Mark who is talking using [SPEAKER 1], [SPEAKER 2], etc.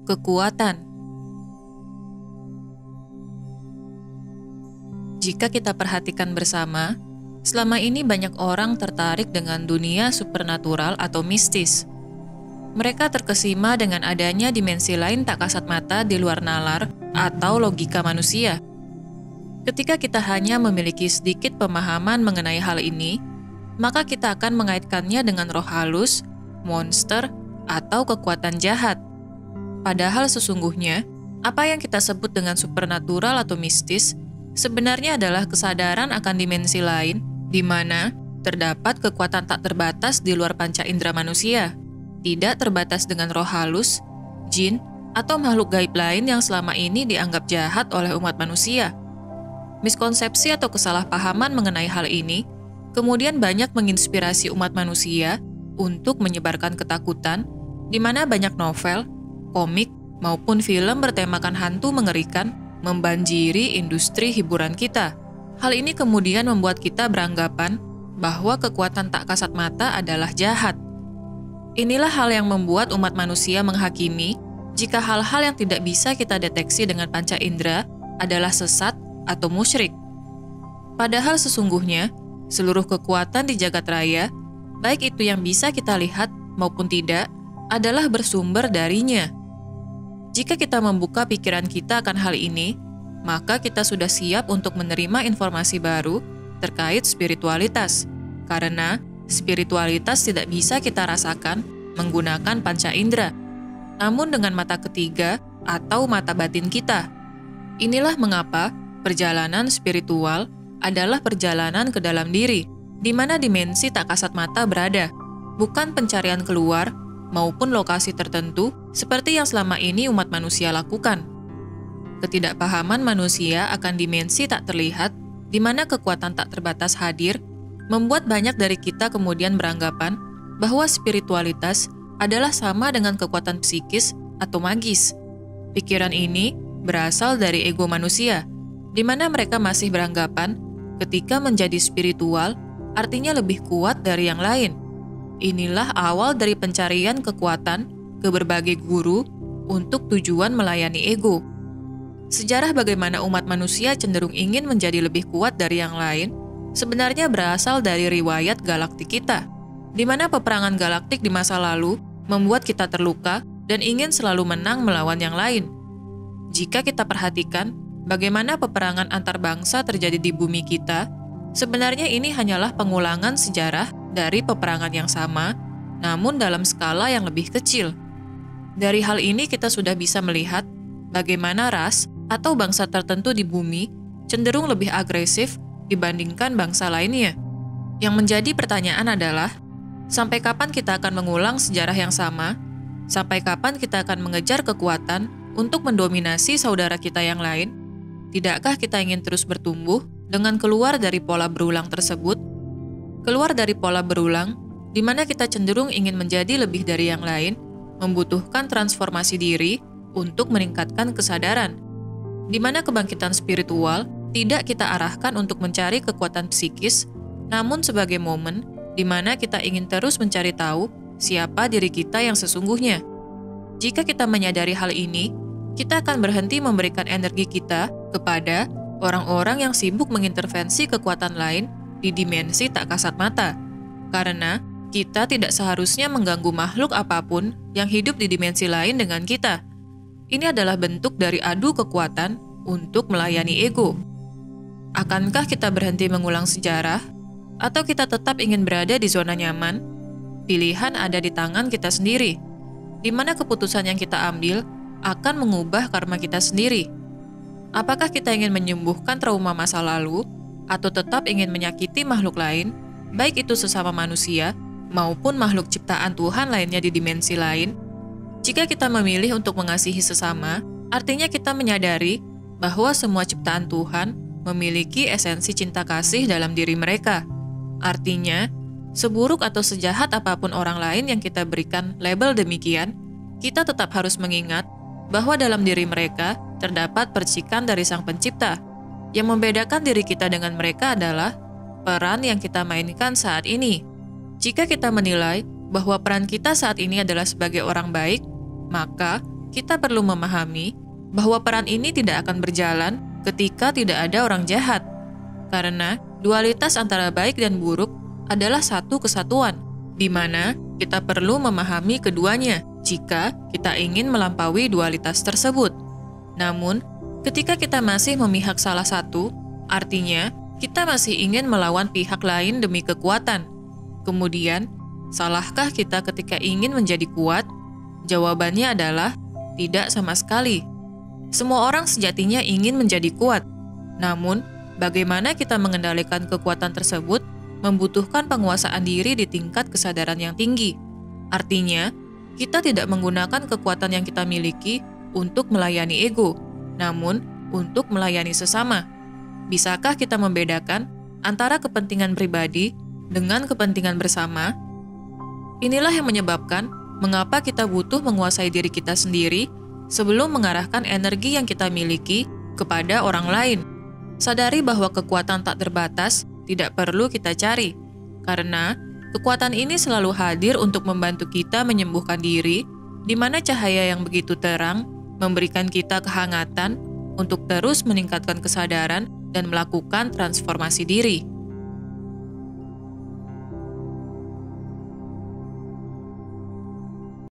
[SPEAKER 1] Kekuatan. Jika kita perhatikan bersama, selama ini banyak orang tertarik dengan dunia supernatural atau mistis. Mereka terkesima dengan adanya dimensi lain tak kasat mata di luar nalar atau logika manusia. Ketika kita hanya memiliki sedikit pemahaman mengenai hal ini, maka kita akan mengaitkannya dengan roh halus, monster, atau kekuatan jahat. Padahal sesungguhnya, apa yang kita sebut dengan supernatural atau mistis sebenarnya adalah kesadaran akan dimensi lain di mana terdapat kekuatan tak terbatas di luar panca indera manusia, tidak terbatas dengan roh halus, jin, atau makhluk gaib lain yang selama ini dianggap jahat oleh umat manusia. Miskonsepsi atau kesalahpahaman mengenai hal ini kemudian banyak menginspirasi umat manusia untuk menyebarkan ketakutan, di mana banyak novel, komik, maupun film bertemakan hantu mengerikan membanjiri industri hiburan kita. Hal ini kemudian membuat kita beranggapan bahwa kekuatan tak kasat mata adalah jahat. Inilah hal yang membuat umat manusia menghakimi jika hal-hal yang tidak bisa kita deteksi dengan panca indera adalah sesat atau musyrik. Padahal sesungguhnya, seluruh kekuatan di jagat raya, baik itu yang bisa kita lihat maupun tidak, adalah bersumber darinya. Jika kita membuka pikiran kita akan hal ini, maka kita sudah siap untuk menerima informasi baru terkait spiritualitas. Karena spiritualitas tidak bisa kita rasakan menggunakan panca indera, namun dengan mata ketiga atau mata batin kita. Inilah mengapa perjalanan spiritual adalah perjalanan ke dalam diri, di mana dimensi tak kasat mata berada, bukan pencarian keluar maupun lokasi tertentu seperti yang selama ini umat manusia lakukan. Ketidakpahaman manusia akan dimensi tak terlihat, di mana kekuatan tak terbatas hadir, membuat banyak dari kita kemudian beranggapan bahwa spiritualitas adalah sama dengan kekuatan psikis atau magis. Pikiran ini berasal dari ego manusia, di mana mereka masih beranggapan ketika menjadi spiritual artinya lebih kuat dari yang lain. Inilah awal dari pencarian kekuatan ke berbagai guru untuk tujuan melayani ego. Sejarah bagaimana umat manusia cenderung ingin menjadi lebih kuat dari yang lain sebenarnya berasal dari riwayat galaktik kita, di mana peperangan galaktik di masa lalu membuat kita terluka dan ingin selalu menang melawan yang lain. Jika kita perhatikan bagaimana peperangan antar bangsa terjadi di bumi kita, sebenarnya ini hanyalah pengulangan sejarah dari peperangan yang sama, namun dalam skala yang lebih kecil. Dari hal ini kita sudah bisa melihat bagaimana ras atau bangsa tertentu di bumi cenderung lebih agresif dibandingkan bangsa lainnya. Yang menjadi pertanyaan adalah, sampai kapan kita akan mengulang sejarah yang sama? Sampai kapan kita akan mengejar kekuatan untuk mendominasi saudara kita yang lain? Tidakkah kita ingin terus bertumbuh dengan keluar dari pola berulang tersebut? Keluar dari pola berulang, di mana kita cenderung ingin menjadi lebih dari yang lain, membutuhkan transformasi diri untuk meningkatkan kesadaran, di mana kebangkitan spiritual tidak kita arahkan untuk mencari kekuatan psikis, namun sebagai momen di mana kita ingin terus mencari tahu siapa diri kita yang sesungguhnya. Jika kita menyadari hal ini, kita akan berhenti memberikan energi kita kepada orang-orang yang sibuk mengintervensi kekuatan lain di dimensi tak kasat mata, karena kita tidak seharusnya mengganggu makhluk apapun yang hidup di dimensi lain dengan kita. Ini adalah bentuk dari adu kekuatan untuk melayani ego. Akankah kita berhenti mengulang sejarah, atau kita tetap ingin berada di zona nyaman? Pilihan ada di tangan kita sendiri, di mana keputusan yang kita ambil akan mengubah karma kita sendiri. Apakah kita ingin menyembuhkan trauma masa lalu, atau tetap ingin menyakiti makhluk lain, baik itu sesama manusia maupun makhluk ciptaan Tuhan lainnya di dimensi lain? Jika kita memilih untuk mengasihi sesama, artinya kita menyadari bahwa semua ciptaan Tuhan memiliki esensi cinta kasih dalam diri mereka. Artinya, seburuk atau sejahat apapun orang lain yang kita berikan label demikian, kita tetap harus mengingat bahwa dalam diri mereka terdapat percikan dari Sang Pencipta. Yang membedakan diri kita dengan mereka adalah peran yang kita mainkan saat ini. Jika kita menilai bahwa peran kita saat ini adalah sebagai orang baik, maka kita perlu memahami bahwa peran ini tidak akan berjalan ketika tidak ada orang jahat. Karena dualitas antara baik dan buruk adalah satu kesatuan, di mana kita perlu memahami keduanya jika kita ingin melampaui dualitas tersebut. Namun, ketika kita masih memihak salah satu, artinya kita masih ingin melawan pihak lain demi kekuatan. Kemudian, salahkah kita ketika ingin menjadi kuat? Jawabannya adalah tidak sama sekali. Semua orang sejatinya ingin menjadi kuat. Namun, bagaimana kita mengendalikan kekuatan tersebut membutuhkan penguasaan diri di tingkat kesadaran yang tinggi. Artinya, kita tidak menggunakan kekuatan yang kita miliki untuk melayani ego, namun untuk melayani sesama. Bisakah kita membedakan antara kepentingan pribadi dengan kepentingan bersama? Inilah yang menyebabkan mengapa kita butuh menguasai diri kita sendiri sebelum mengarahkan energi yang kita miliki kepada orang lain. Sadari bahwa kekuatan tak terbatas tidak perlu kita cari, karena kekuatan ini selalu hadir untuk membantu kita menyembuhkan diri, di mana cahaya yang begitu terang memberikan kita kehangatan untuk terus meningkatkan kesadaran dan melakukan transformasi diri.